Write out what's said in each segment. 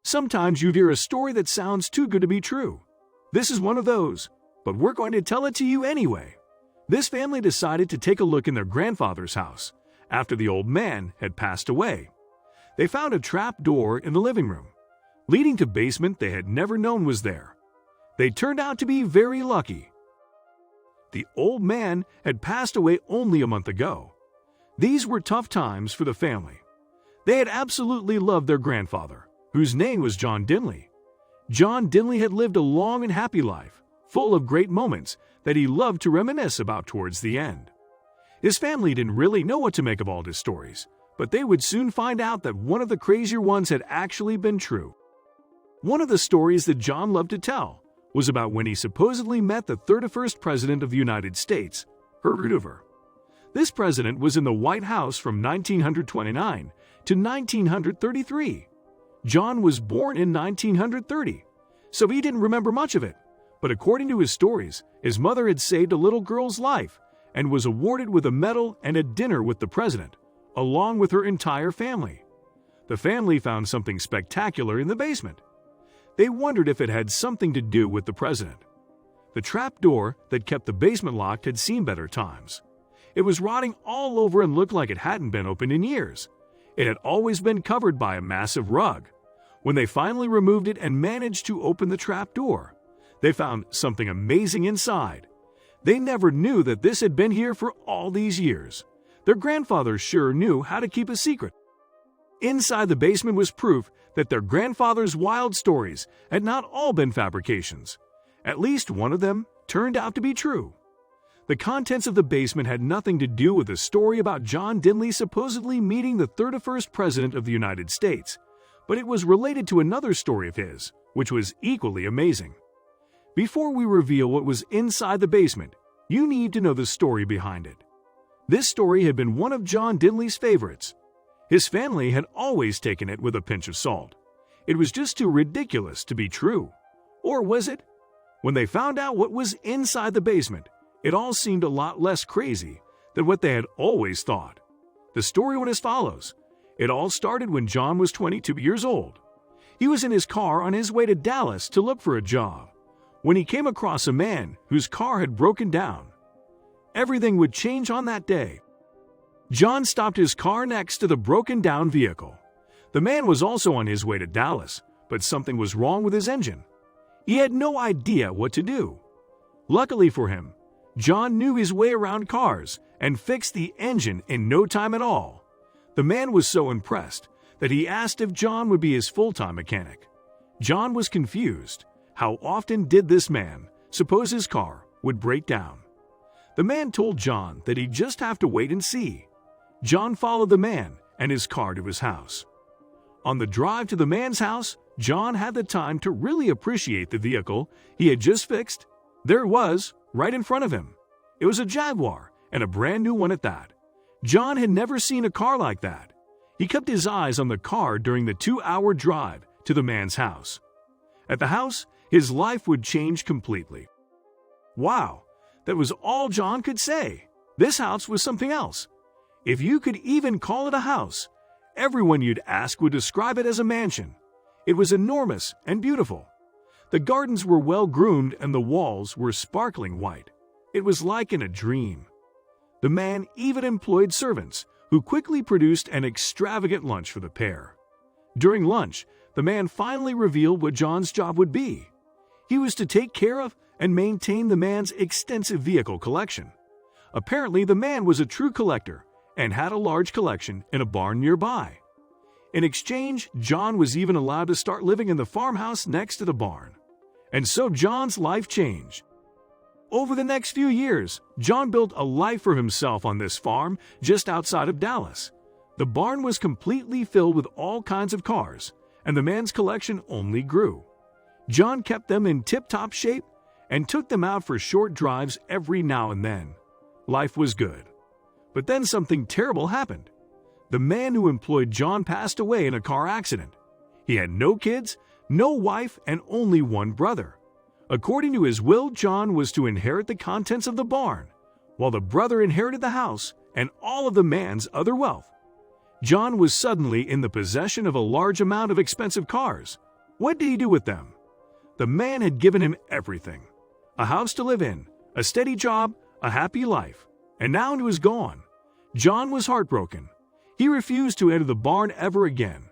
Sometimes you hear a story that sounds too good to be true. This is one of those, but we're going to tell it to you anyway. This family decided to take a look in their grandfather's house after the old man had passed away. They found a trap door in the living room, leading to a basement they had never known was there. They turned out to be very lucky. The old man had passed away only a month ago. These were tough times for the family. They had absolutely loved their grandfather, whose name was John Dinley. John Dinley had lived a long and happy life, full of great moments that he loved to reminisce about towards the end. His family didn't really know what to make of all his stories, but they would soon find out that one of the crazier ones had actually been true. One of the stories that John loved to tell was about when he supposedly met the 31st President of the United States, Herbert Hoover. This president was in the White House from 1929 to 1933. John was born in 1930, so he didn't remember much of it. But according to his stories, his mother had saved a little girl's life and was awarded with a medal and a dinner with the president, along with her entire family. The family found something spectacular in the basement. They wondered if it had something to do with the president. The trap door that kept the basement locked had seen better times. It was rotting all over and looked like it hadn't been opened in years. It had always been covered by a massive rug. When they finally removed it and managed to open the trap door, they found something amazing inside. They never knew that this had been here for all these years. Their grandfather sure knew how to keep a secret. Inside the basement was proof that their grandfather's wild stories had not all been fabrications. At least one of them turned out to be true. The contents of the basement had nothing to do with the story about John Dinley supposedly meeting the 31st President of the United States, but it was related to another story of his, which was equally amazing. Before we reveal what was inside the basement, you need to know the story behind it. This story had been one of John Dinley's favorites. His family had always taken it with a pinch of salt. It was just too ridiculous to be true. Or was it? When they found out what was inside the basement, it all seemed a lot less crazy than what they had always thought. The story went as follows. It all started when John was 22 years old. He was in his car on his way to Dallas to look for a job when he came across a man whose car had broken down. Everything would change on that day. John stopped his car next to the broken-down vehicle. The man was also on his way to Dallas, but something was wrong with his engine. He had no idea what to do. Luckily for him, John knew his way around cars and fixed the engine in no time at all. The man was so impressed that he asked if John would be his full-time mechanic. John was confused. How often did this man suppose his car would break down? The man told John that he'd just have to wait and see. John followed the man and his car to his house. On the drive to the man's house, John had the time to really appreciate the vehicle he had just fixed. There it was, right in front of him. It was a Jaguar, and a brand new one at that. John had never seen a car like that. He kept his eyes on the car during the 2-hour drive to the man's house. At the house, his life would change completely. Wow, that was all John could say. This house was something else. If you could even call it a house, everyone you'd ask would describe it as a mansion. It was enormous and beautiful. The gardens were well groomed and the walls were sparkling white. It was like in a dream. The man even employed servants who quickly produced an extravagant lunch for the pair. During lunch, the man finally revealed what John's job would be. He was to take care of and maintain the man's extensive vehicle collection. Apparently, the man was a true collector and had a large collection in a barn nearby. In exchange, John was even allowed to start living in the farmhouse next to the barn. And so John's life changed. Over the next few years, John built a life for himself on this farm just outside of Dallas. The barn was completely filled with all kinds of cars, and the man's collection only grew. John kept them in tip-top shape and took them out for short drives every now and then. Life was good. But then something terrible happened. The man who employed John passed away in a car accident. He had no kids, no wife, and only one brother. According to his will, John was to inherit the contents of the barn, while the brother inherited the house and all of the man's other wealth. John was suddenly in the possession of a large amount of expensive cars, What did he do with them? The man had given him everything: a house to live in, a steady job, a happy life. And now it was gone. John was heartbroken. He refused to enter the barn ever again.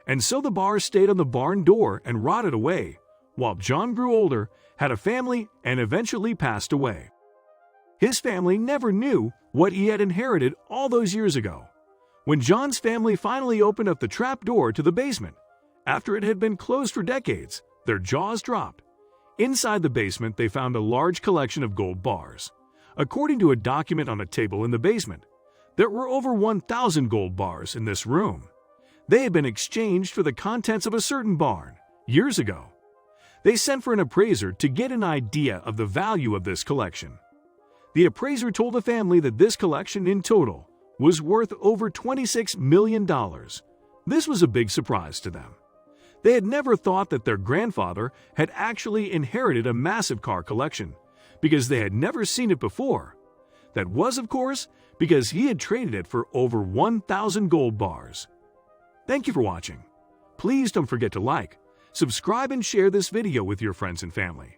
And so the bars stayed on the barn door and rotted away, while John grew older, had a family, and eventually passed away. His family never knew what he had inherited all those years ago. When John's family finally opened up the trap door to the basement, after it had been closed for decades, their jaws dropped. Inside the basement, they found a large collection of gold bars. According to a document on a table in the basement, there were over 1,000 gold bars in this room. They had been exchanged for the contents of a certain barn years ago. They sent for an appraiser to get an idea of the value of this collection. The appraiser told the family that this collection in total was worth over $26 million. This was a big surprise to them. They had never thought that their grandfather had actually inherited a massive car collection, because they had never seen it before. That was, of course, because he had traded it for over 1,000 gold bars. Thank you for watching. Please don't forget to like, subscribe, and share this video with your friends and family.